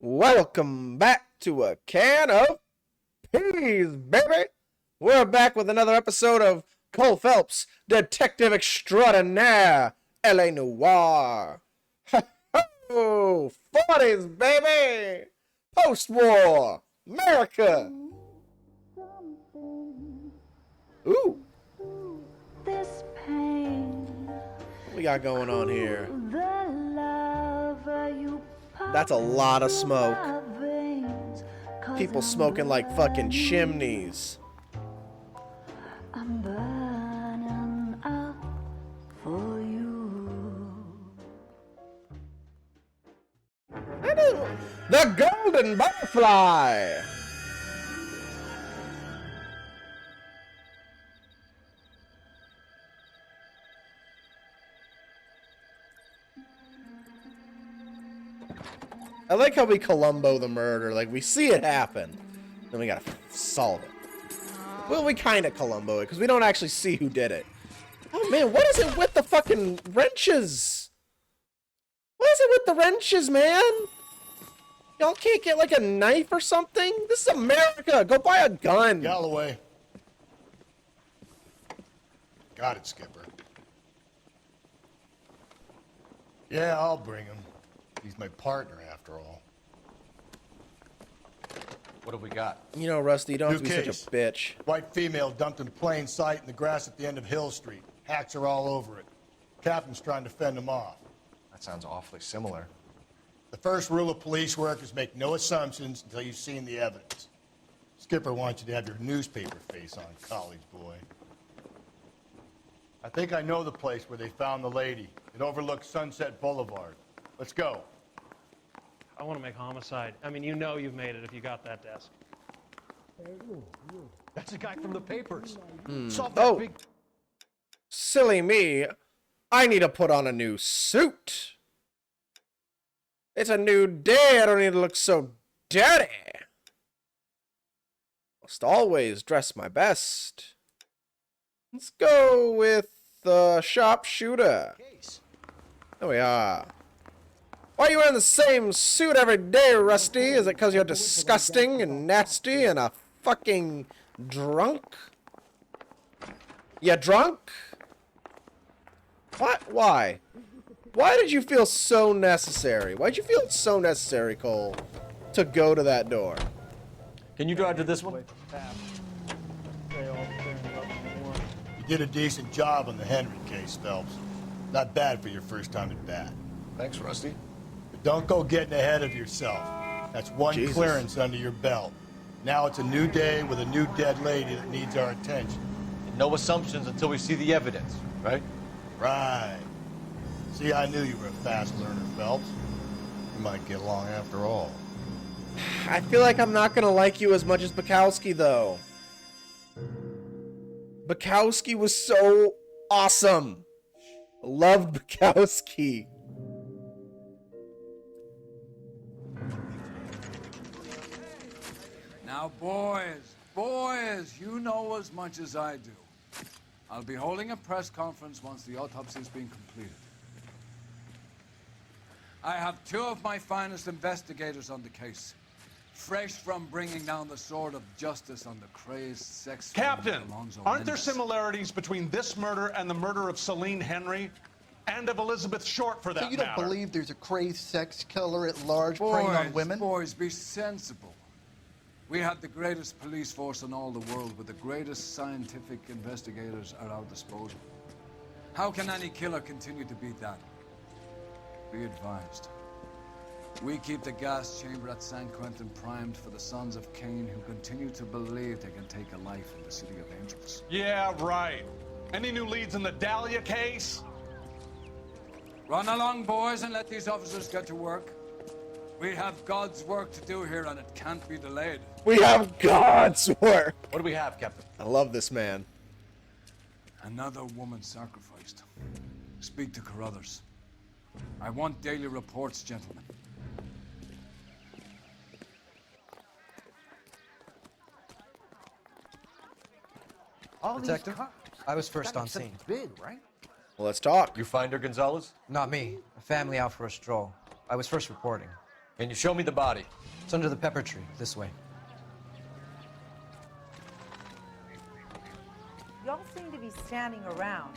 Welcome back to a can of peas, baby. We're back with another episode of Cole Phelps, Detective Extraordinaire, LA Noire. Ho-ho! 40s, baby! Post-war America. Ooh. This pain, What we got going on here? the love you That's a lot of smoke. my veins, 'cause People I'm smoking like fucking burning, chimneys. I'm burning up for you. The Golden Butterfly. I like how we Columbo the murder. Like, we see it happen, then we gotta solve it. Well, we kind of Columbo it, because we don't actually see who did it. Oh, man, what is it with the fucking wrenches? What is it with the wrenches, man? Y'all can't get, like, a knife or something? This is America. Go buy a gun. Galloway. Got it, Skipper. Yeah, I'll bring him. He's my partner, after all. What have we got? You know, Rusty, you don't have to New be case. such a bitch. White female dumped in plain sight in the grass at the end of Hill Street. Hacks are all over it. Captain's trying to fend them off. That sounds awfully similar. The first rule of police work is make no assumptions until you've seen the evidence. Skipper wants you to have your newspaper face on, college boy. I think I know the place where they found the lady. It overlooks Sunset Boulevard. Let's go. I want to make homicide. I mean, you know you've made it if you got that desk. That's a guy from the papers. Oh, silly me. I need to put on a new suit. It's a new day. I don't need to look so dirty. Must always dress my best. Let's go with the sharpshooter. There we are. Why are you wearing the same suit every day, Rusty? Is it because you're disgusting and nasty and a fucking drunk? You drunk? What? Why? Why did you feel so necessary? Why'd you feel it so necessary, Cole, to go to that door? Can you drive to this one? You did a decent job on the Henry case, Phelps. Not bad for your first time at bat. Thanks, Rusty. But don't go getting ahead of yourself. That's one Jesus. clearance under your belt. Now it's a new day with a new dead lady that needs our attention. No assumptions until we see the evidence, right? Right. See, I knew you were a fast learner, Phelps. We might get along after all. I feel like I'm not gonna like you as much as Bukowski, though. Bukowski was so awesome. Loved Bukowski. Now, boys, you know as much as I do. I'll be holding a press conference once the autopsy's been completed. I have two of my finest investigators on the case, fresh from bringing down the sword of justice on the crazed sex Captain, Alonzo aren't there Mendez. similarities between this murder and the murder of Celine Henry and of Elizabeth Short, for that So you don't matter? believe there's a crazed sex killer at large preying on women? Boys, be sensible. We have the greatest police force in all the world with the greatest scientific investigators at our disposal. How can any killer continue to beat that? Be advised. We keep the gas chamber at San Quentin primed for the sons of Cain who continue to believe they can take a life in the City of Angels. Yeah, right. Any new leads in the Dahlia case? Run along, boys, and let these officers get to work. We have God's work to do here, and it can't be delayed. We have God's work. What do we have, Captain? I love this man. Another woman sacrificed. Speak to Carruthers. I want daily reports, gentlemen. Detective, I was first on scene. Big, right? Well, let's talk. You find her, Gonzalez? Not me. A family out for a stroll. I was first reporting. Can you show me the body? It's under the pepper tree, this way. Y'all seem to be standing around.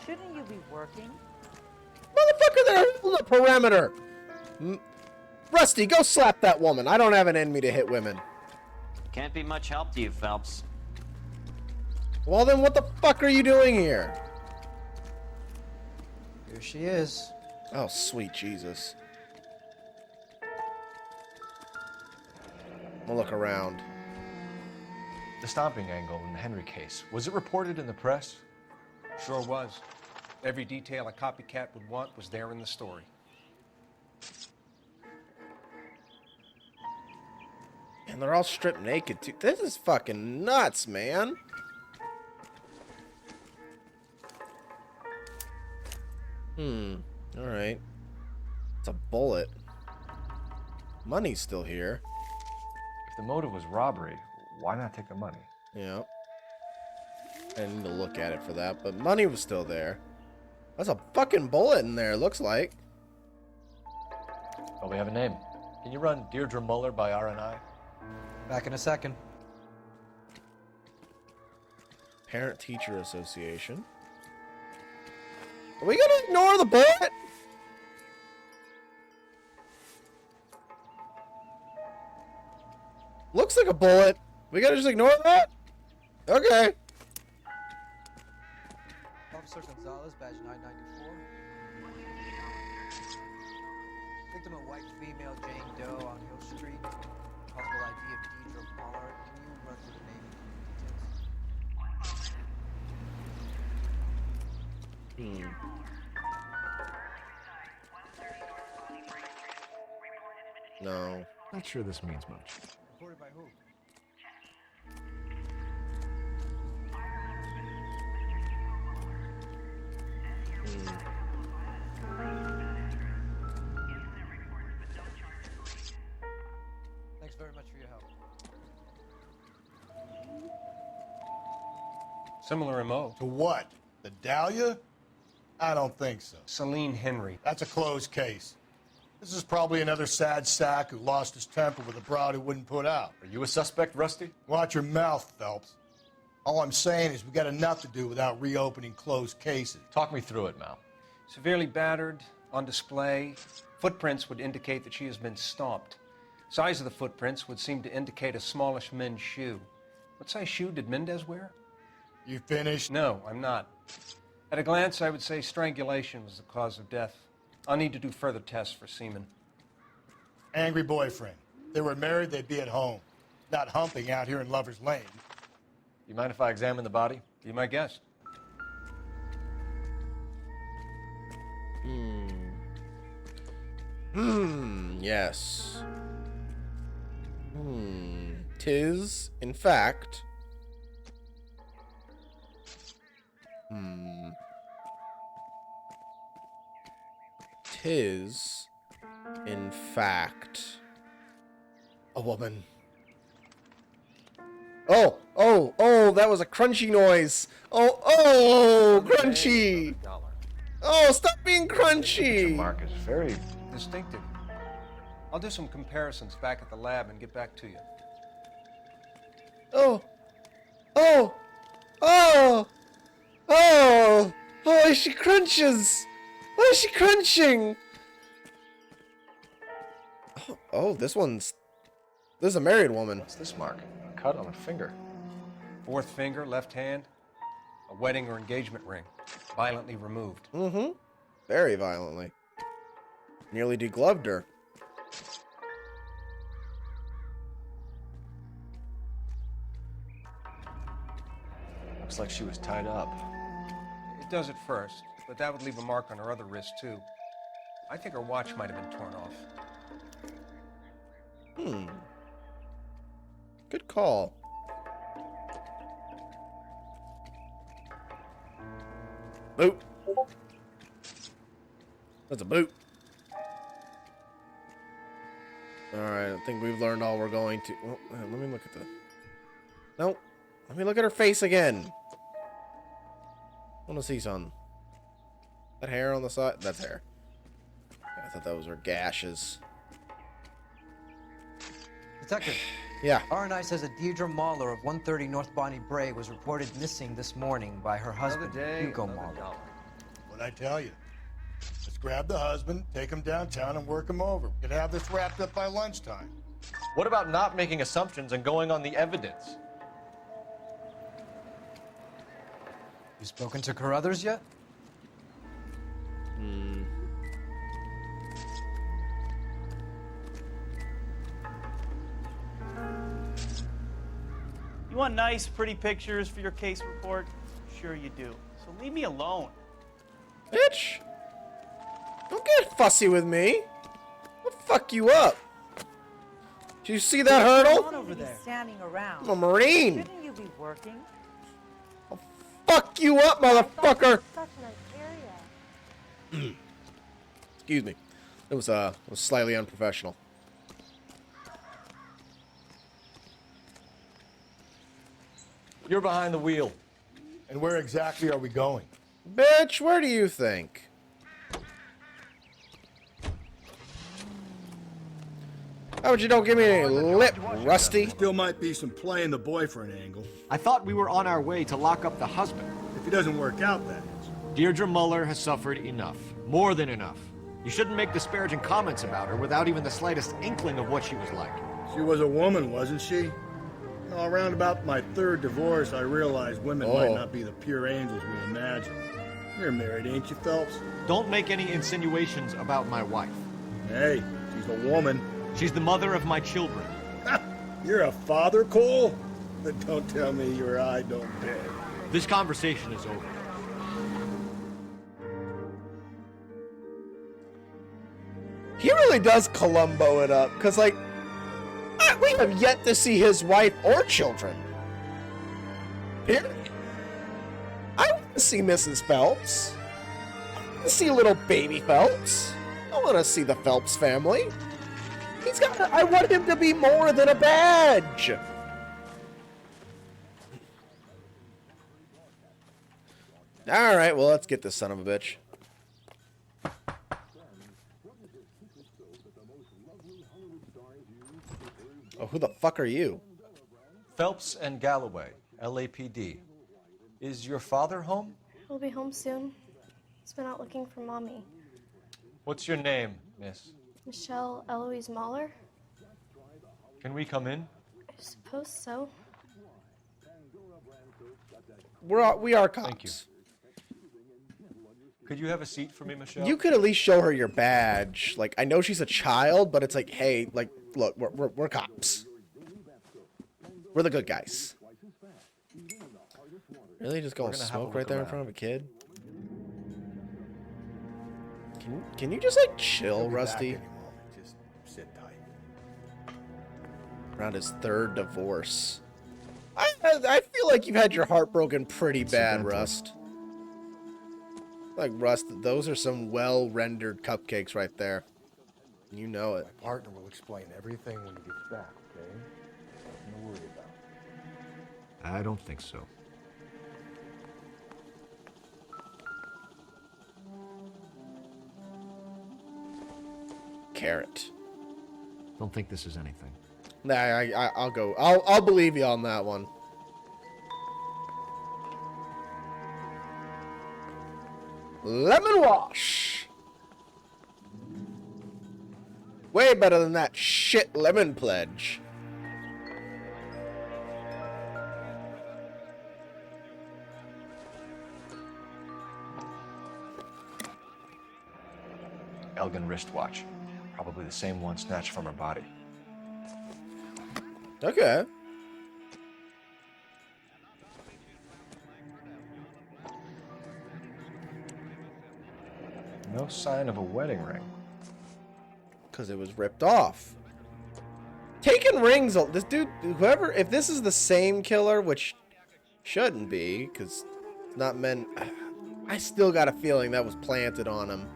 Shouldn't you be working? Motherfucker, they're on the perimeter. Rusty, go slap that woman. I don't have an enemy to hit women. Can't be much help to you, Phelps. Well, then what the fuck are you doing here? Here she is. Oh, sweet Jesus. We'll look around. The stomping angle in the Henry case, was it reported in the press? Sure was. Every detail a copycat would want was there in the story. And they're all stripped naked, too. This is fucking nuts, man. Alright. It's a bullet. Money's still here. If the motive was robbery, why not take the money? Yeah. I didn't need to look at it for that, but money was still there. There's a fucking bullet in there, looks like. Oh, we have a name. Can you run Deirdre Muller by RNI? Back in a second. Parent-Teacher Association. Are we gonna ignore the bullet? Looks like a bullet. We gotta just ignore that? Okay. Officer Gonzalez, badge 994. Victim, a white female, Jane Doe on Hill Street. Possible ID of Deirdre Muller. Can you run through the name and details? No. Not sure this means much. Reported by who? Thanks very much for your help. Similar MO. To what? The Dahlia? I don't think so. Celine Henry. That's a closed case. This is probably another sad sack who lost his temper with a broad who wouldn't put out. Are you a suspect, Rusty? Watch your mouth, Phelps. All I'm saying is we got enough to do without reopening closed cases. Talk me through it, Mal. Severely battered, on display. Footprints would indicate that she has been stomped. Size of the footprints would seem to indicate a smallish men's shoe. What size shoe did Mendez wear? You finished? No, I'm not. At a glance, I would say strangulation was the cause of death. I'll need to do further tests for semen. Angry boyfriend. If they were married, they'd be at home, not humping out here in Lover's Lane. You mind if I examine the body? Be my guest. Yes. Tis, in fact... Tis, in fact, a woman. Oh, that was a crunchy noise. Oh, crunchy. Oh, stop being crunchy. Mark is very Distinctive. I'll do some comparisons back at the lab and get back to you. Oh, she crunches. Why is she crunching? Oh, this is a married woman. What's this mark? A cut on a finger. Fourth finger, left hand. A wedding or engagement ring. Violently removed. Very violently. Nearly degloved her. Looks like she was tied up. It does at first, but that would leave a mark on her other wrist, too. I think her watch might have been torn off. Good call. Boot. That's a boot. Alright, I think we've learned all we're going to... Oh, let me look at the... Nope. Let me look at her face again. I want to see some. That hair on the side? That's hair. I thought that was her gashes. Detective. Yeah. R&I says a Deidre Mahler of 130 North Bonnie Bray was reported missing this morning by her husband, Hugo Mahler. What'd I tell you? Let's grab the husband, take him downtown, and work him over. We could have this wrapped up by lunchtime. What about not making assumptions and going on the evidence? You spoken to Carruthers yet? You want nice, pretty pictures for your case report? Sure you do. So leave me alone. Bitch! Don't get fussy with me. I'll fuck you up. Do you see that hurdle? Over there. Standing around. I'm a Marine. Shouldn't you be working? I'll fuck you up, motherfucker. Such a nice area. Excuse me. It was slightly unprofessional. You're behind the wheel. And where exactly are we going? Bitch, where do you think? How about you don't give me any lip, Rusty? Still might be some play in the boyfriend angle. I thought we were on our way to lock up the husband. If it doesn't work out, that is. Deirdre Muller has suffered enough. More than enough. You shouldn't make disparaging comments about her without even the slightest inkling of what she was like. She was a woman, wasn't she? Well, around about my third divorce, I realized women might not be the pure angels we imagine. You're married, ain't you, Phelps? Don't make any insinuations about my wife. Hey, she's a woman. She's the mother of my children. You're a father, Cole? But don't tell me your eye don't beg. This conversation is over. He really does Columbo it up, because, like, we have yet to see his wife or children. Period. I want to see Mrs. Phelps. I want to see little baby Phelps. I want to see the Phelps family. He's got. I want him to be more than a badge. All right, well, let's get this son of a bitch. Oh, who the fuck are you? Phelps and Galloway, LAPD. Is your father home? He'll be home soon. He's been out looking for Mommy. What's your name, miss? Michelle Eloise Mahler? Can we come in? I suppose so. We are cops. Thank you. Could you have a seat for me, Michelle? You could at least show her your badge. Like, I know she's a child, but it's like, hey, like, look, we're cops. We're the good guys. Really, just go and smoke right there in front of a kid? Can you just like chill, Rusty? Just sit tight. Around his third divorce. I feel like you've had your heart broken pretty bad, Rust. Like, Rust, those are some well-rendered cupcakes right there. You know it. My partner will explain everything when he gets back, okay? Nothing to worry about. I don't think so. Carrot. Don't think this is anything. Nah, I'll go. I'll believe you on that one. Lemon wash. Way better than that shit lemon pledge. Elgin wristwatch. Probably the same one snatched from her body. Okay. No sign of a wedding ring. Because it was ripped off. Taking rings, this dude, whoever, if this is the same killer, which shouldn't be, because it's not meant, I still got a feeling that was planted on him.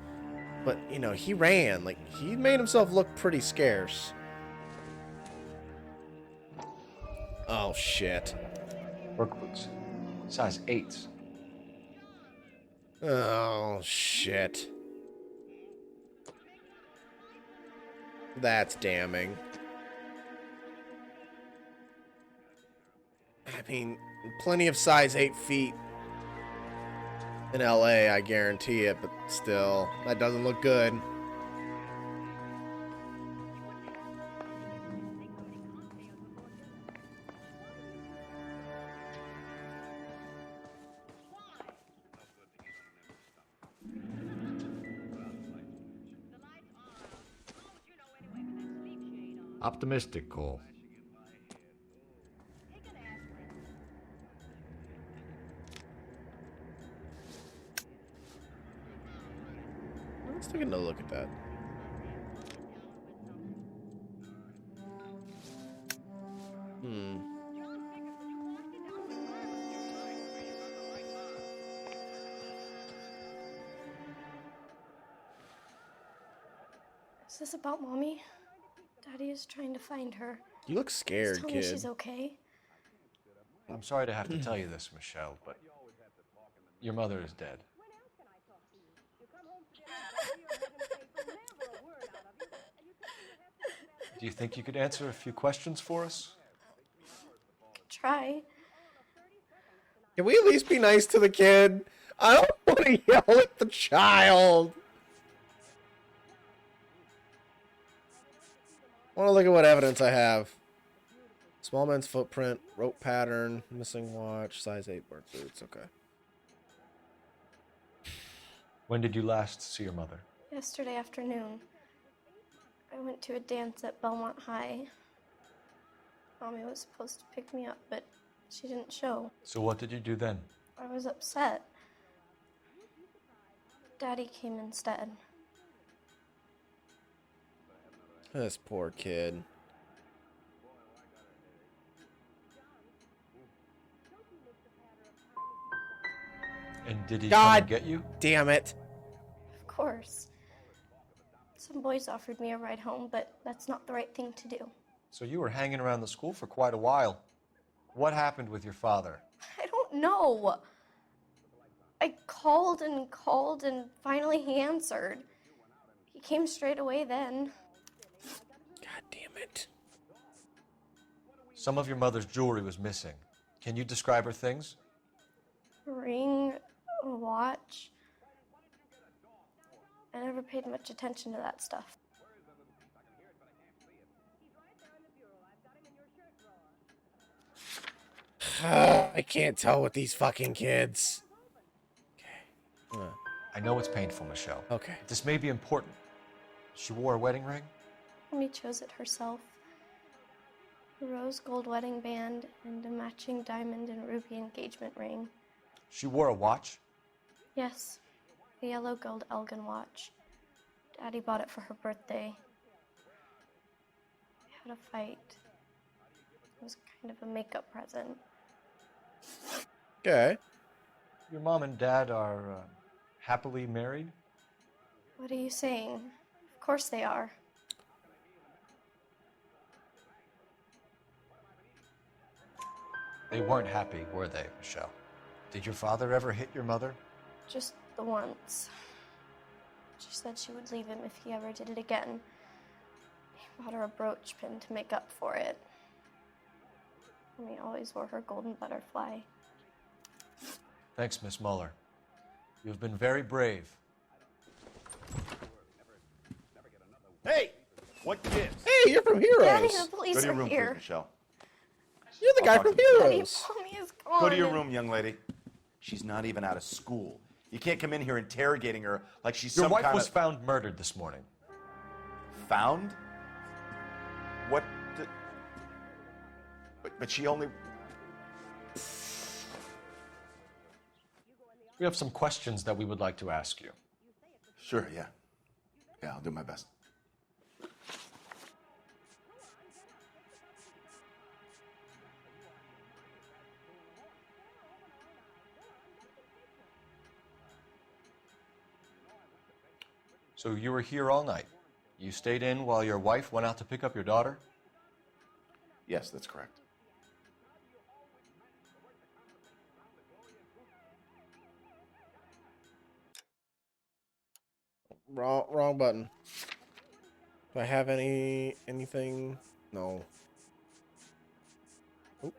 But, you know, he ran, like, he made himself look pretty scarce. Oh, shit. Work boots. Size 8s. Oh, shit. That's damning. mean, plenty of size 8 feet in LA, I guarantee it, but still, that doesn't look good. Optimistic, Cole. Let's take another look at that. Is this about Mommy? Daddy is trying to find her. You look scared, Just tell kid. me she's okay. I'm sorry to have to tell you this, Michelle, but your mother is dead. Do you think you could answer a few questions for us? Try. Can we at least be nice to the kid? I don't want to yell at the child. I want to look at what evidence I have. Small man's footprint, rope pattern, missing watch, size 8 work boots. Okay. When did you last see your mother? Yesterday afternoon, I went to a dance at Belmont High. Mommy was supposed to pick me up, but she didn't show. So what did you do then? I was upset. Daddy came instead. This poor kid. And did he come and get you? Damn it. Of course. Some boys offered me a ride home, but that's not the right thing to do. So you were hanging around the school for quite a while. What happened with your father? I don't know. I called and finally he answered. He came straight away then. God damn it. Some of your mother's jewelry was missing. Can you describe her things? A ring, a watch. I never paid much attention to that stuff. I can't tell with these fucking kids. Okay. I know it's painful, Michelle. Okay. This may be important. She wore a wedding ring? Mommy chose it herself. A rose gold wedding band and a matching diamond and ruby engagement ring. She wore a watch? Yes, a yellow gold Elgin watch. Daddy bought it for her birthday. We had a fight. It was kind of a makeup present. Okay. Your mom and dad are happily married? What are you saying? Of course they are. They weren't happy, were they, Michelle? Did your father ever hit your mother? Just the once. She said she would leave him if he ever did it again. He bought her a brooch pin to make up for it. Mommy always wore her golden butterfly. Thanks, Miss Muller. You've been very brave. Hey! What gives? Hey, you're from Heroes. Daddy, the police Go to your are room, here. please, Michelle. You're the guy I'll from talk to you. Heroes. Daddy, Mommy is gone. Go to your room, young lady. She's not even out of school. You can't come in here interrogating her like she's Your some wife kind was of... found murdered this morning. Found? What? But she only... We have some questions that we would like to ask you. Sure, yeah. Yeah, I'll do my best. So you were here all night. You stayed in while your wife went out to pick up your daughter? Yes, that's correct. Wrong button. Do I have anything? No. Oop.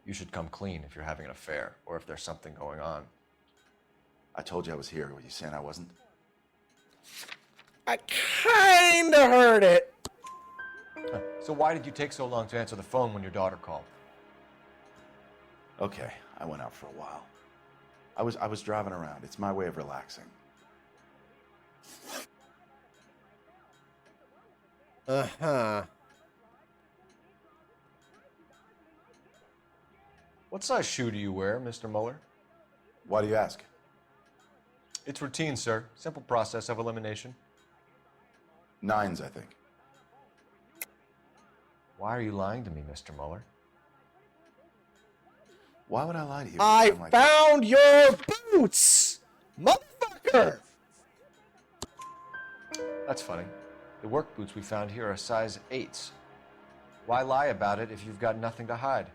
You should come clean if you're having an affair or if there's something going on. I told you I was here. Were you saying I wasn't? I kinda heard it. So why did you take so long to answer the phone when your daughter called? Okay, I went out for a while. I was driving around. It's my way of relaxing. Uh-huh. What size shoe do you wear, Mr. Mueller? Why do you ask? It's routine, sir. Simple process of elimination. 9s, I think. Why are you lying to me, Mr. Mueller? Why would I lie to you? I found your boots, motherfucker! That's funny. The work boots we found here are size 8s. Why lie about it if you've got nothing to hide?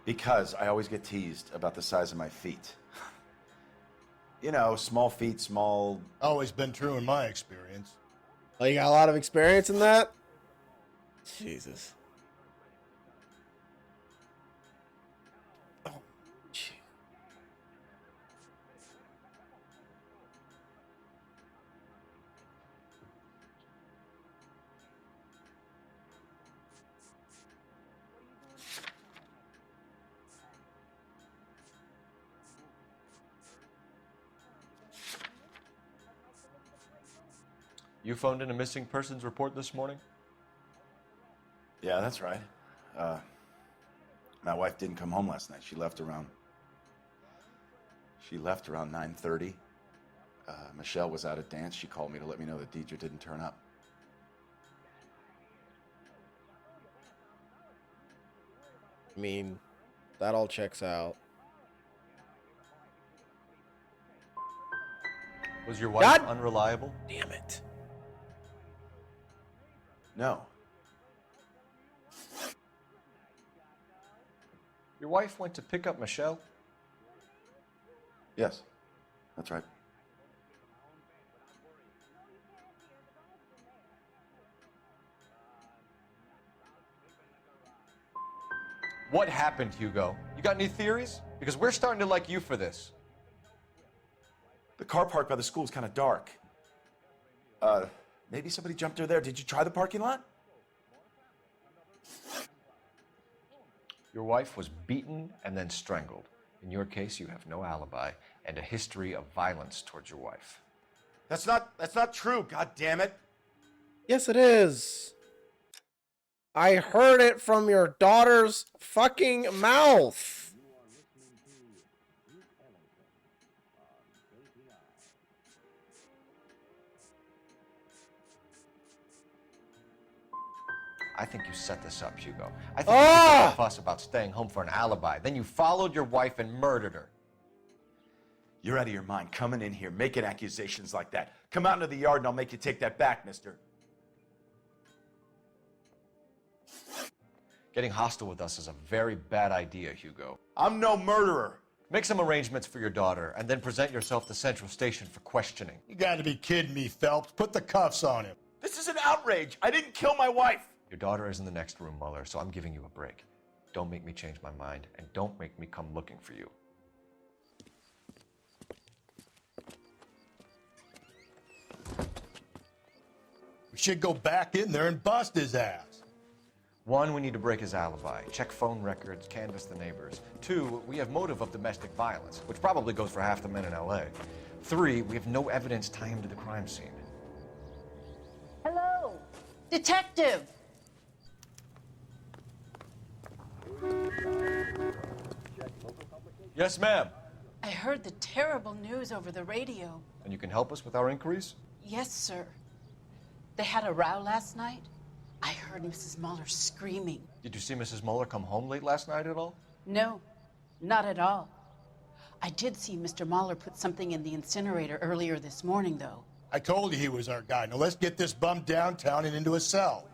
Because I always get teased about the size of my feet. You know, small feet, small... Always been true in my experience. Oh, you got a lot of experience in that? Jesus. Oh, gee. You phoned in a missing persons report this morning? Yeah, that's right. My wife didn't come home last night. She left around 9:30. Michelle was out at dance. She called me to let me know that Deidre didn't turn up. I mean, that all checks out. Was your wife unreliable? Damn it. No. Your wife went to pick up Michelle? Yes, that's right. What happened, Hugo? You got any theories? Because we're starting to like you for this. The car parked by the school is kind of dark. Maybe somebody jumped her there. Did you try the parking lot? Your wife was beaten and then strangled. In your case, you have no alibi and a history of violence towards your wife. That's not true, god damn it. Yes, it is. I heard it from your daughter's fucking mouth. I think you set this up, Hugo. I think you made a fuss about staying home for an alibi. Then you followed your wife and murdered her. You're out of your mind coming in here making accusations like that. Come out into the yard and I'll make you take that back, mister. Getting hostile with us is a very bad idea, Hugo. I'm no murderer. Make some arrangements for your daughter and then present yourself to Central Station for questioning. You gotta be kidding me, Phelps. Put the cuffs on him. This is an outrage. I didn't kill my wife. Your daughter is in the next room, Mueller, so I'm giving you a break. Don't make me change my mind, and don't make me come looking for you. We should go back in there and bust his ass. 1, we need to break his alibi. Check phone records, canvass the neighbors. 2, we have motive of domestic violence, which probably goes for half the men in LA. 3, we have no evidence tying him to the crime scene. Hello, detective. Yes, ma'am. I heard the terrible news over the radio. And you can help us with our inquiries? Yes, sir. They had a row last night. I heard Mrs. Mueller screaming. Did you see Mrs. Mueller come home late last night at all? No, not at all. I did see Mr. Mueller put something in the incinerator earlier this morning, though. I told you he was our guy. Now let's get this bum downtown and into a cell.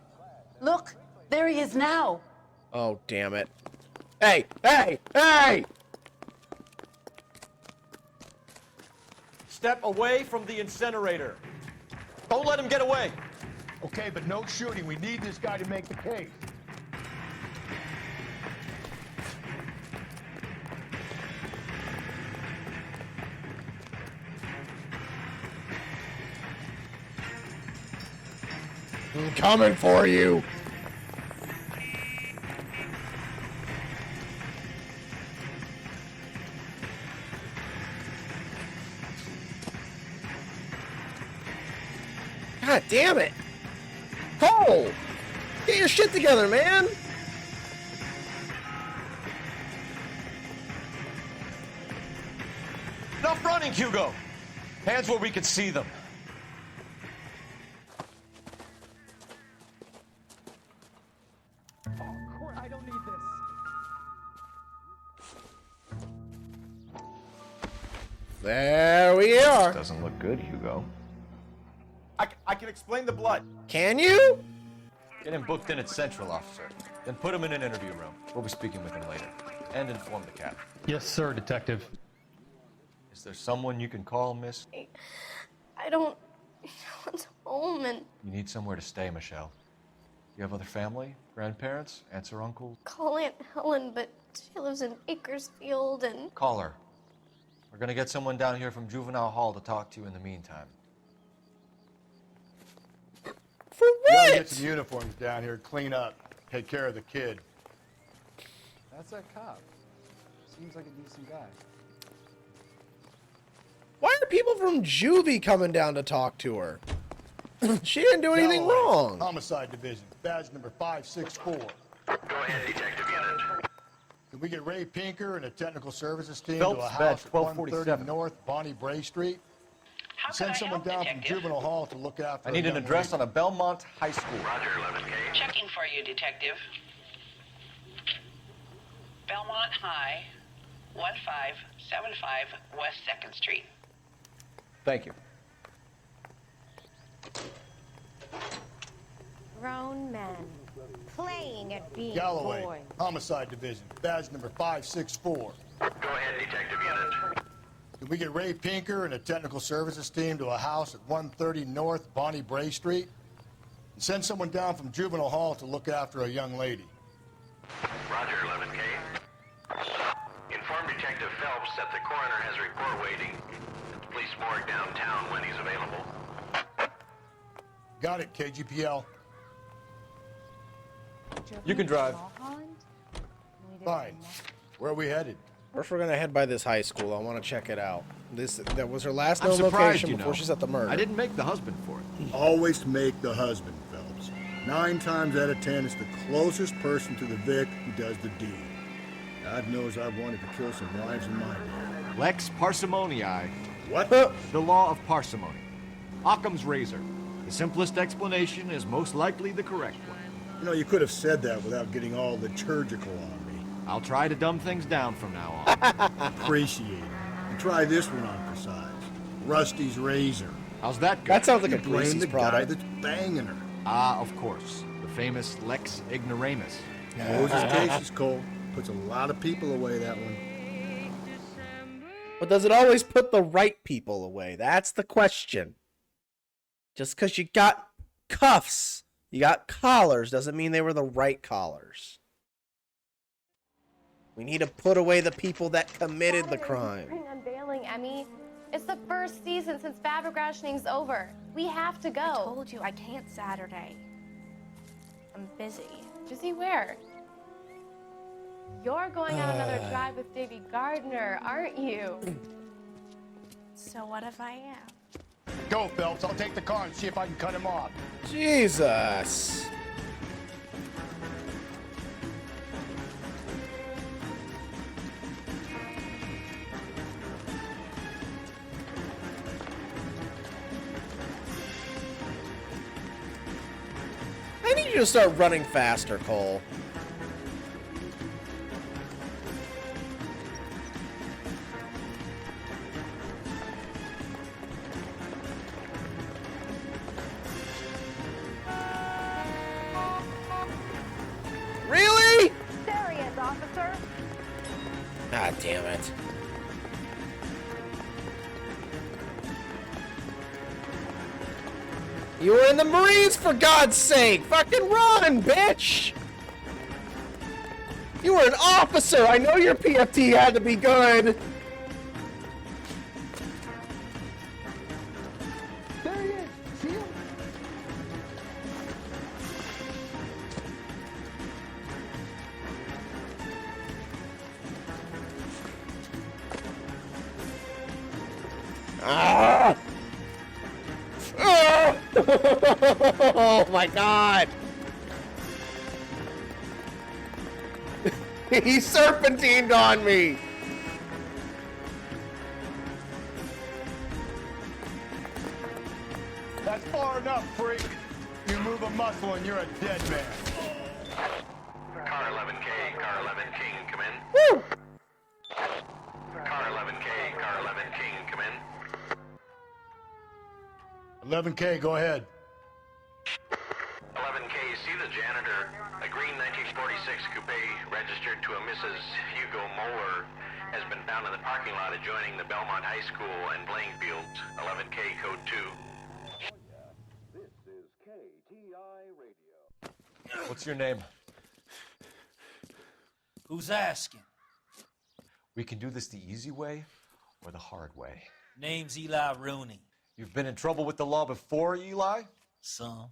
Look, there he is now. Oh, damn it. Hey, hey, hey! Step away from the incinerator. Don't let him get away. Okay, but no shooting. We need this guy to make the case. I'm coming for you. God damn it. Cole! Get your shit together, man! Enough running, Hugo! Hands where we can see them. I don't need this. There we are. Doesn't look good, Hugo. I can explain the blood. Can you? Get him booked in at Central, officer. Then put him in an interview room. We'll be speaking with him later. And inform the captain. Yes, sir, Detective. Is there someone you can call, miss? I don't want home and You need somewhere to stay, Michelle. You have other family? Grandparents? Aunts or uncles? call Aunt Helen, but she lives in Bakersfield and Call her. We're gonna get someone down here from Juvenile Hall to talk to you in the meantime. For You gotta what? get some uniforms down here, clean up, take care of the kid. That's that cop. Seems like a decent guy. Why are people from Juvie coming down to talk to her? She didn't do anything Galloway, wrong. Homicide Division, badge number 564. Go ahead, Detective Unit. Can we get Ray Pinker and a technical services team Phelps, to a badge house at 1247. 130 North Bonnie Bray Street? Send someone down from Juvenile Hall to look after I need an address on a Belmont High School. Roger, 11K. Checking for you, Detective. Belmont High, 1575 West 2nd Street. Thank you. Grown men playing at being Galloway, boys. Homicide Division, badge number 564. Go ahead, Detective Unit. Can we get Ray Pinker and a technical services team to a house at 130 North Bonnie Bray Street? And send someone down from Juvenile Hall to look after a young lady. Roger, 11K. Inform Detective Phelps that the coroner has a report waiting at the police morgue downtown when he's available. Got it, KGPL. You can drive. Fine. Where are we headed? First, we're gonna head by this high school. I want to check it out. That was her last I'm known surprised, location you before know. she set the murder. I didn't make the husband for it. Always make the husband, Phelps. 9 times out of 10, it's the closest person to the Vic who does the deed. God knows I've wanted to kill some wives in my day. Lex parsimoniae. What? The law of parsimony. Occam's razor. The simplest explanation is most likely the correct one. You know, you could have said that without getting all liturgical on me. I'll try to dumb things down from now on. Appreciate it. And try this one on for size. Rusty's razor. How's that go? That sounds like You a blame Gleason's the guy product. that's banging her. Ah, of course. The famous Lex ignoramus. Moses cases, Cole. Puts a lot of people away, that one. But does it always put the right people away? That's the question. Just because you got cuffs, you got collars, doesn't mean they were the right collars. We need to put away the people that committed the crime. Spring unveiling, Emmy. It's the first season since fabric rationing's over. We have to go. I told you I can't Saturday. I'm busy. Busy where? You're going on another drive with Davy Gardner, aren't you? So what if I am? Go, Phelps. I'll take the car and see if I can cut him off. Jesus. I need you to start running faster, Cole. Really? There he is, officer. God damn it. You were in the Marines, for God's sake! Fucking run, bitch! You were an officer! I know your PFT had to be good! There he is. See him? Oh my god! He serpentined on me! That's far enough, freak. You move a muscle and you're a dead man. Car 11K, Car 11 King, come in. Woo! Car 11K, Car 11 King, come in. 11K, go ahead. 11K, see the janitor. A green 1946 coupe registered to a Mrs. Hugo Moeller has been found in the parking lot adjoining the Belmont High School and playing fields. 11K, code 2. What's your name? Who's asking? We can do this the easy way or the hard way. Name's Eli Rooney. You've been in trouble with the law before, Eli? Some.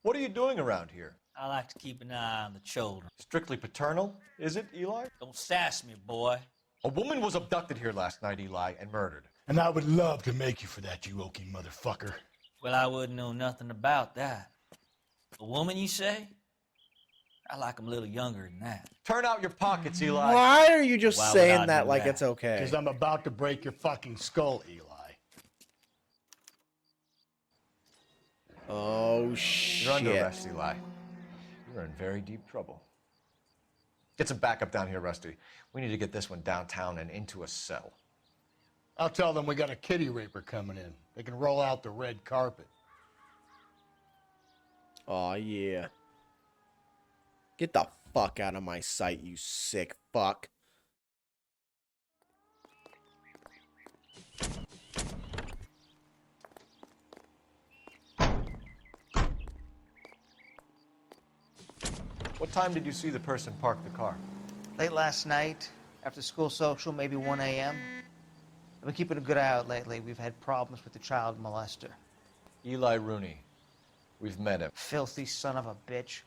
What are you doing around here? I like to keep an eye on the children. Strictly paternal, is it, Eli? Don't sass me, boy. A woman was abducted here last night, Eli, and murdered. And I would love to make you for that, you oaky motherfucker. Well, I wouldn't know nothing about that. A woman, you say? I like them a little younger than that. Turn out your pockets, Eli. Why are you just Why would saying I that do like that? it's okay? Because I'm about to break your fucking skull, Eli. Oh, shit. You're under arrest, Eli. You're in very deep trouble. Get some backup down here, Rusty. We need to get this one downtown and into a cell. I'll tell them we got a kitty raper coming in. They can roll out the red carpet. Oh yeah. Get the fuck out of my sight, you sick fuck. What time did you see the person park the car? Late last night, after school social, maybe 1 a.m. I've been keeping a good eye out lately. We've had problems with the child molester. Eli Rooney. We've met him. Filthy son of a bitch.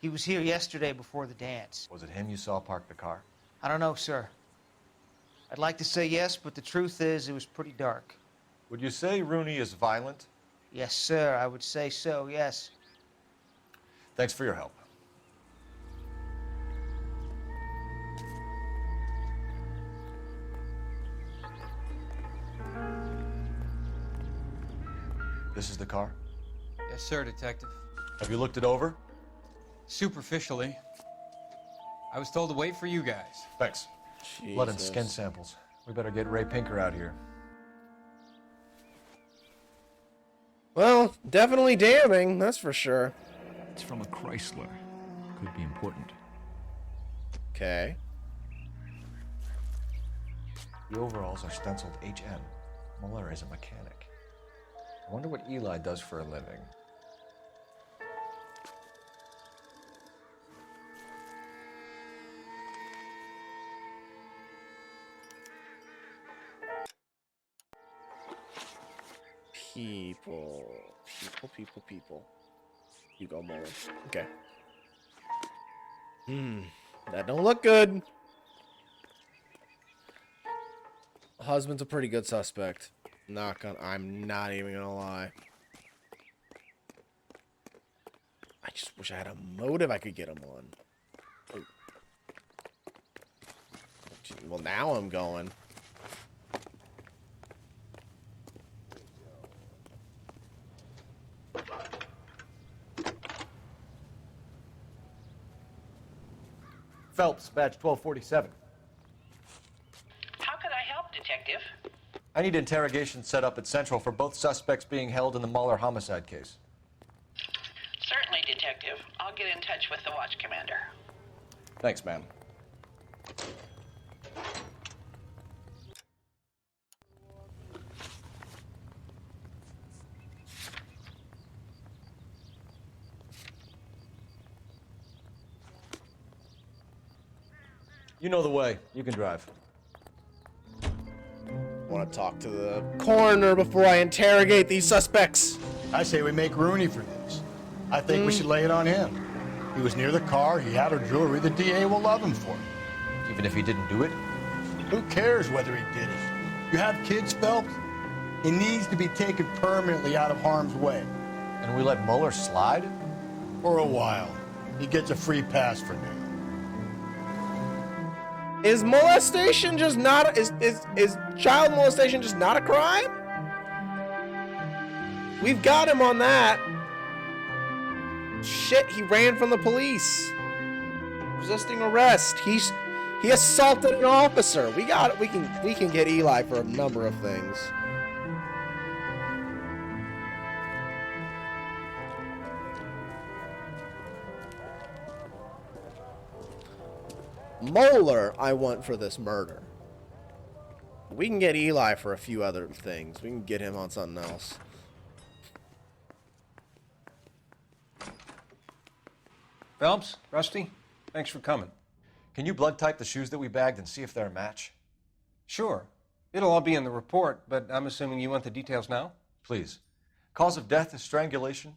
He was here yesterday before the dance. Was it him you saw park the car? I don't know, sir. I'd like to say yes, but the truth is it was pretty dark. Would you say Rooney is violent? Yes, sir. I would say so, yes. Thanks for your help. This is the car? Yes, sir, Detective. Have you looked it over? Superficially. I was told to wait for you guys. Thanks. Blood and skin samples. We better get Ray Pinker out here. Well, definitely damning, that's for sure. It's from a Chrysler. Could be important. Okay. The overalls are stenciled HM. Mueller is a mechanic. I wonder what Eli does for a living. People. You go, Mueller. Okay. That don't look good. Husband's a pretty good suspect. I'm not even gonna lie. I just wish I had a motive I could get him on. Oh. Well, now I'm going. Phelps, badge 1247. How can I help, Detective? I need interrogation set up at Central for both suspects being held in the Mueller homicide case. Certainly, Detective. I'll get in touch with the watch commander. Thanks, ma'am. You know the way. You can drive. Want to talk to the coroner before I interrogate these suspects. I say we make Rooney for this. I think we should lay it on him. He was near the car, he had her jewelry, the DA will love him for it. Even if he didn't do it? Who cares whether he did it? You have kids, Phelps? He needs to be taken permanently out of harm's way. And we let Mueller slide? For a while. He gets a free pass for now. Is molestation just not is child molestation just not a crime? We've got him on that. Shit, he ran from the police. Resisting arrest. He assaulted an officer. We can get Eli for a number of things. Moeller, I want for this murder. We can get Eli for a few other things. We can get him on something else. Phelps, Rusty, thanks for coming. Can you blood type the shoes that we bagged and see if they're a match? Sure. It'll all be in the report, but I'm assuming you want the details now? Please. Cause of death is strangulation?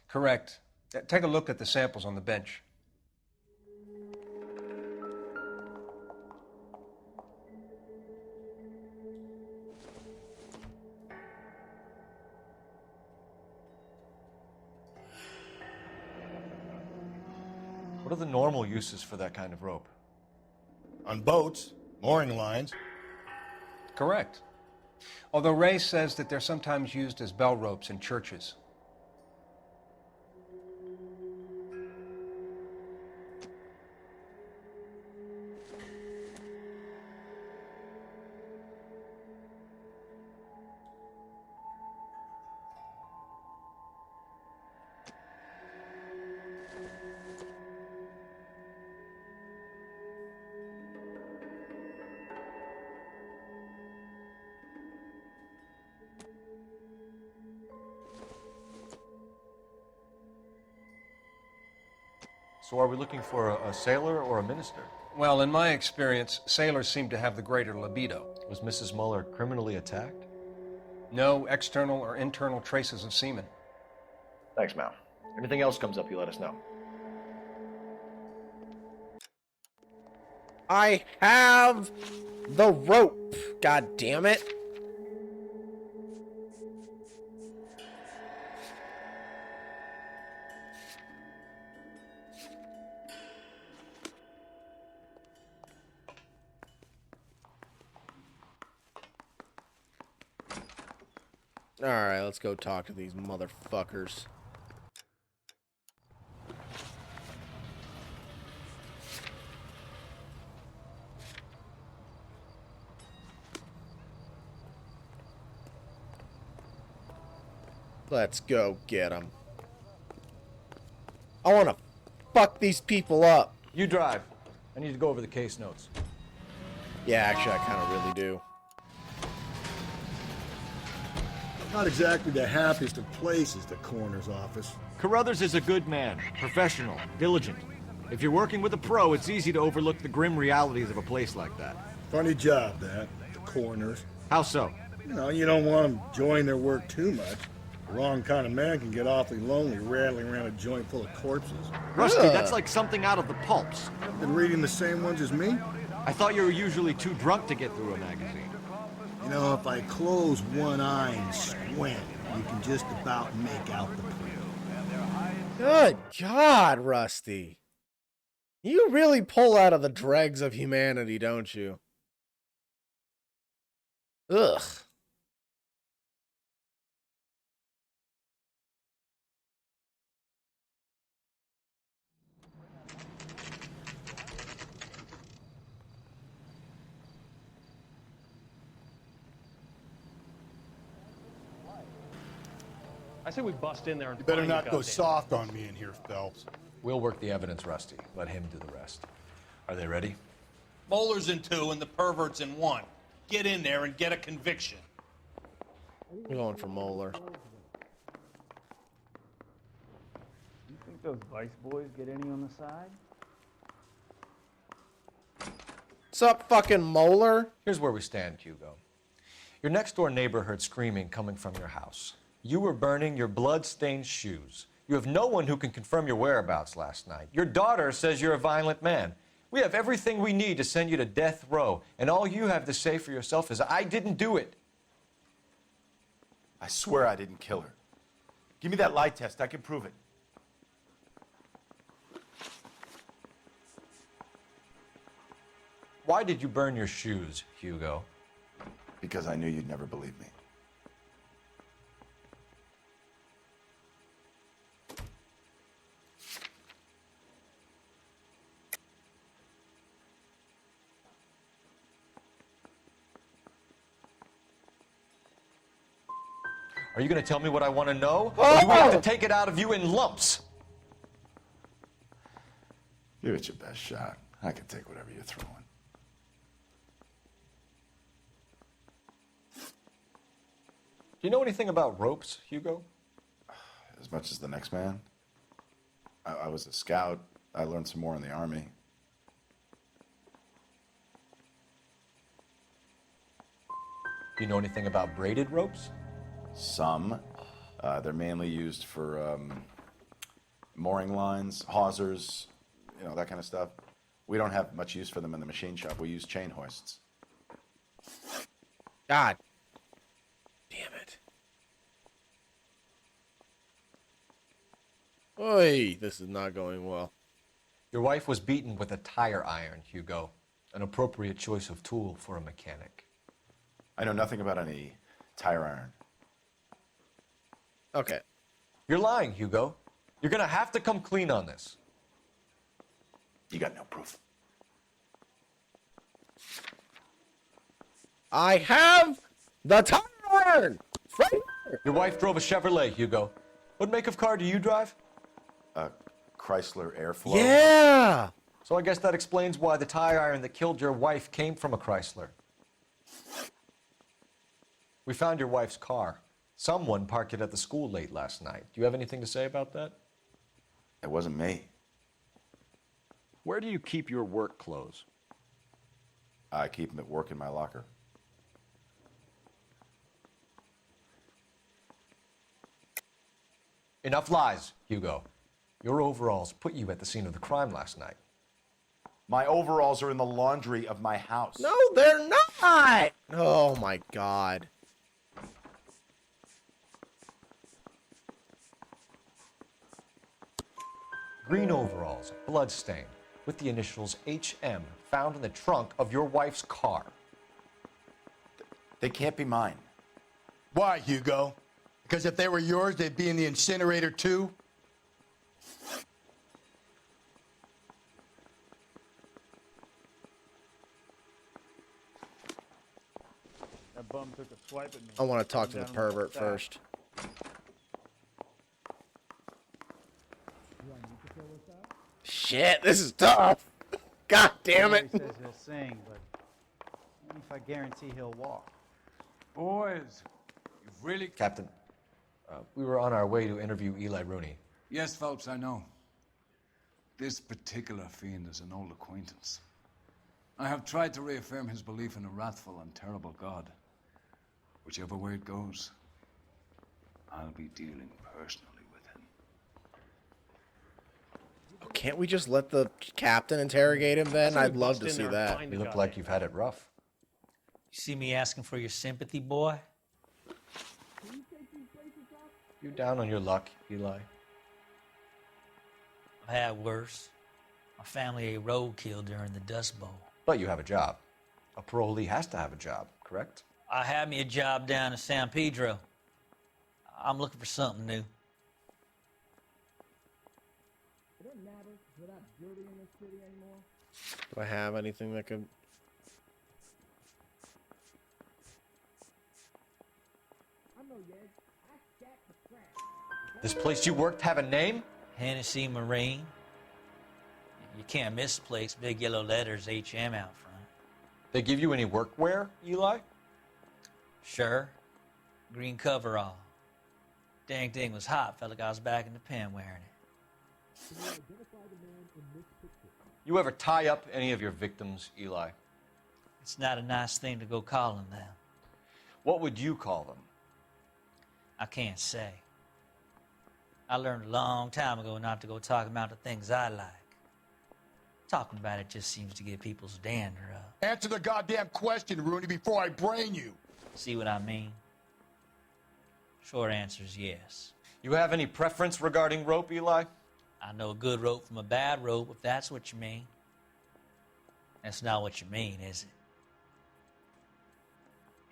Correct. Take a look at the samples on the bench. What are the normal uses for that kind of rope? On boats, mooring lines. Correct. Although Ray says that they're sometimes used as bell ropes in churches. So are we looking for a sailor or a minister? Well, in my experience, sailors seem to have the greater libido. Was Mrs. Mueller criminally attacked? No external or internal traces of semen. Thanks, Mal. Anything else comes up, you let us know. I have the rope. God damn it. Alright, let's go talk to these motherfuckers. Let's go get them. I want to fuck these people up. You drive. I need to go over the case notes. Yeah, actually, I kind of really do. Not exactly the happiest of places, the coroner's office. Carruthers is a good man, professional, diligent. If you're working with a pro, it's easy to overlook the grim realities of a place like that. Funny job, that, the coroner's. How so? You know, you don't want them enjoying their work too much. The wrong kind of man can get awfully lonely rattling around a joint full of corpses. Rusty, that's like something out of the pulps. Been reading the same ones as me? I thought you were usually too drunk to get through a magazine. You know, if I close one eye and squint, you can just about make out the print. Good God, Rusty. You really pull out of the dregs of humanity, don't you? Ugh. I say we bust in there and You better find not the go goddamn- soft on me in here, Phelps. We'll work the evidence, Rusty. Let him do the rest. Are they ready? Moeller's in 2 and the pervert's in 1. Get in there and get a conviction. I'm going for Moeller. You think those Vice boys get any on the side? What's up, fucking Moeller? Here's where we stand, Hugo. Your next-door neighbor heard screaming coming from your house. You were burning your blood-stained shoes. You have no one who can confirm your whereabouts last night. Your daughter says you're a violent man. We have everything we need to send you to death row, and all you have to say for yourself is, I didn't do it. I swear I didn't kill her. Give me that lie test. I can prove it. Why did you burn your shoes, Hugo? Because I knew you'd never believe me. Are you going to tell me what I want to know? Or do we have to take it out of you in lumps? Give it your best shot. I can take whatever you're throwing. Do you know anything about ropes, Hugo? As much as the next man. I was a scout. I learned some more in the Army. Do you know anything about braided ropes? Some. They're mainly used for mooring lines, hawsers, you know, that kind of stuff. We don't have much use for them in the machine shop. We use chain hoists. God damn it. Oy, this is not going well. Your wife was beaten with a tire iron, Hugo. An appropriate choice of tool for a mechanic. I know nothing about any tire iron. Okay. You're lying, Hugo. You're gonna have to come clean on this. You got no proof. I have the tire iron! Right here! Your wife drove a Chevrolet, Hugo. What make of car do you drive? A Chrysler Airflow. Yeah! So I guess that explains why the tire iron that killed your wife came from a Chrysler. We found your wife's car. Someone parked it at the school late last night. Do you have anything to say about that? It wasn't me. Where do you keep your work clothes? I keep them at work in my locker. Enough lies, Hugo. Your overalls put you at the scene of the crime last night. My overalls are in the laundry of my house. No, they're not! Oh my God. Green overalls, bloodstained, with the initials HM found in the trunk of your wife's car. They can't be mine. Why, Hugo? Because if they were yours, they'd be in the incinerator too? That bum took a swipe at me. I want to talk to the pervert first. Shit, this is tough. God damn it. He says he'll sing, but only if I guarantee he'll walk. Boys, you've really... Captain, we were on our way to interview Eli Rooney. Yes, Phelps, I know. This particular fiend is an old acquaintance. I have tried to reaffirm his belief in a wrathful and terrible God. Whichever way it goes, I'll be dealing personally with him. Oh, can't we just let the captain interrogate him then? I'd love to see that. You look like you've had it rough. You see me asking for your sympathy, boy? You down on your luck, Eli? I've had worse. My family ate roadkill during the Dust Bowl. But you have a job. A parolee has to have a job, correct? I had me a job down in San Pedro. I'm looking for something new. Do I have anything that could... This place you worked have a name? Hennessy Marine. You can't miss the place. Big yellow letters, HM out front. They give you any workwear, Eli? Sure. Green coverall. Dang thing was hot. Felt like I was back in the pen wearing it. You ever tie up any of your victims, Eli? It's not a nice thing to go calling them. What would you call them? I can't say. I learned a long time ago not to go talking about the things I like. Talking about it just seems to get people's dander up. Answer the goddamn question, Rooney, before I brain you. See what I mean? Short answer is yes. You have any preference regarding rope, Eli? I know a good rope from a bad rope, if that's what you mean. That's not what you mean, is it?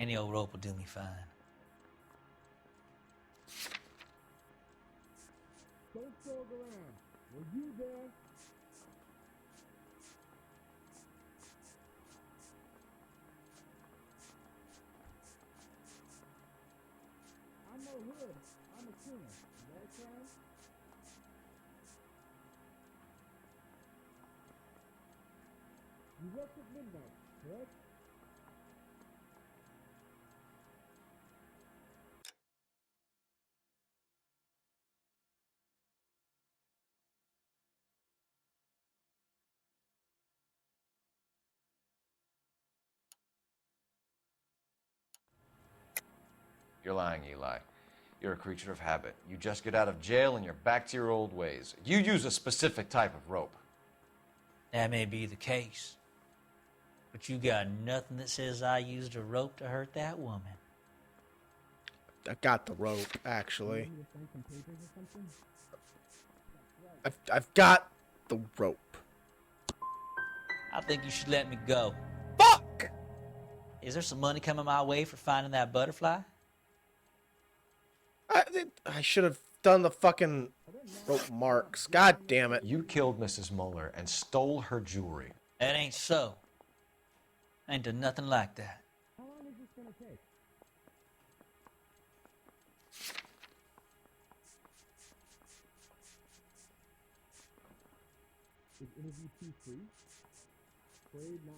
Any old rope will do me fine. Don't stroll around. Were you there? I'm no hood. I'm a king. Is that right? You left at midnight, correct? You're lying, Eli. You're a creature of habit. You just get out of jail and you're back to your old ways. You use a specific type of rope. That may be the case. But you got nothing that says I used a rope to hurt that woman. I got the rope, actually. I've got the rope. I think you should let me go. Fuck! Is there some money coming my way for finding that butterfly? I should have done the fucking rope marks. God damn it. You killed Mrs. Muller and stole her jewelry. That ain't so. I ain't done nothing like that. How long is this gonna take? Is interview 2 free? Afraid not.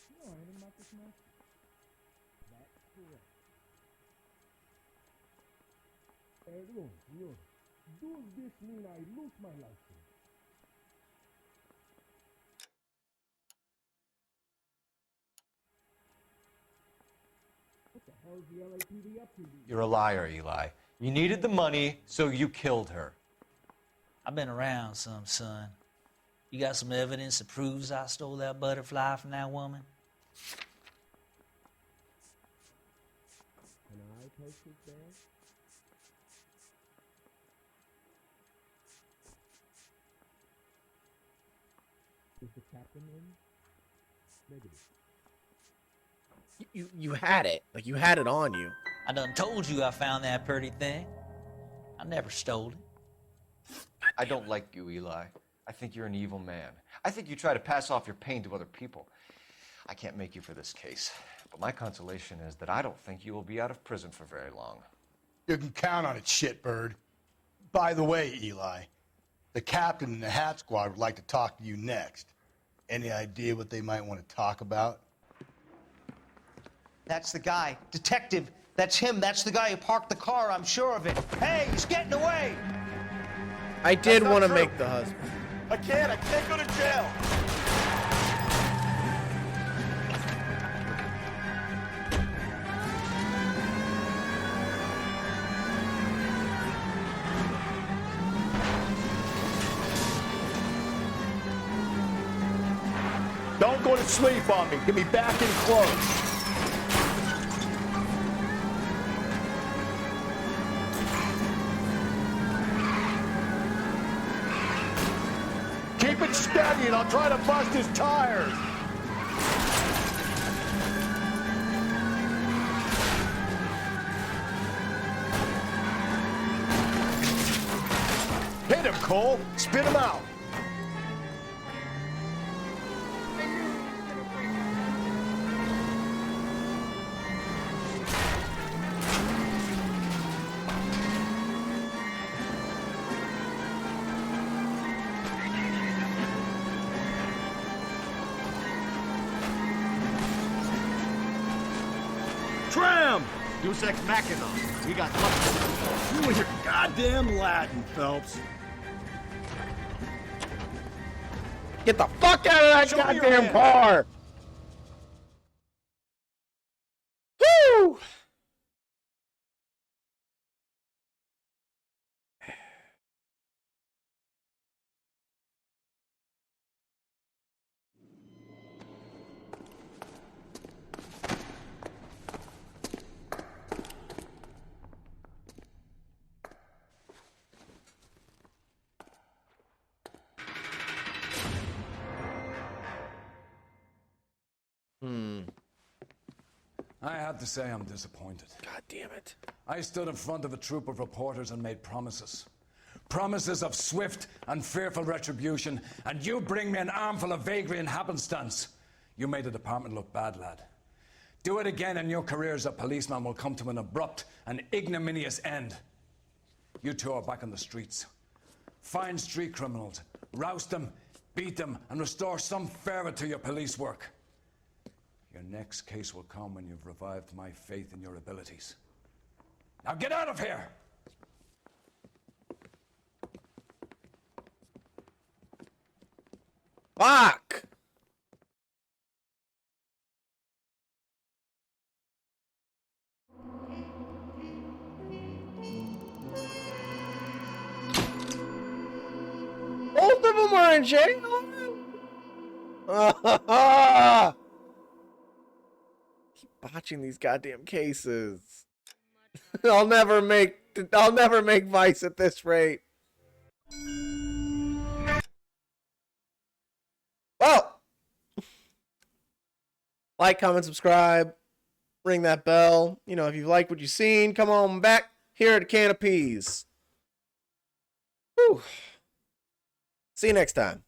You know anything about this mess? That's correct. Look. Does this mean I lose my license? What the hell is the LAPD up to? You're a liar, Eli. You needed the money, so you killed her. I've been around some, son. You got some evidence that proves I stole that butterfly from that woman? Can I post it there? Is the captain in? Negative. You had it. Like, you had it on you. I done told you I found that pretty thing. I never stole it. I don't like you, Eli. I think you're an evil man. I think you try to pass off your pain to other people. I can't make you for this case, but my consolation is that I don't think you will be out of prison for very long. You can count on it, shitbird. By the way, Eli, the captain and the Hat Squad would like to talk to you next. Any idea what they might want to talk about? That's the guy. Detective, that's him. That's the guy who parked the car, I'm sure of it. Hey, he's getting away! I did want to make the husband. I can't go to jail! Don't go to sleep on me. Get me back in close. Keep it steady and I'll try to bust his tires. Hit him, Cole. Spit him out. Tram! Deus Ex Machina. We got lucky. You and your goddamn Latin, Phelps. Get the fuck out of that Show me your goddamn hand. car! Woo! I have to say I'm disappointed. God damn it. I stood in front of a troop of reporters and made promises. Promises of swift and fearful retribution, and you bring me an armful of vagary and happenstance. You made the department look bad, lad. Do it again and your career as a policeman will come to an abrupt and ignominious end. You two are back on the streets. Find street criminals, roust them, beat them, and restore some fervor to your police work. Your next case will come when you've revived my faith in your abilities. Now get out of here! Fuck! Both of them are in jail? Keep botching these goddamn cases. I'll never make Vice at this rate. Well, like, comment, subscribe, ring that bell. You know, if you like what you've seen, come on back here at Can of Peas. Whew. See you next time.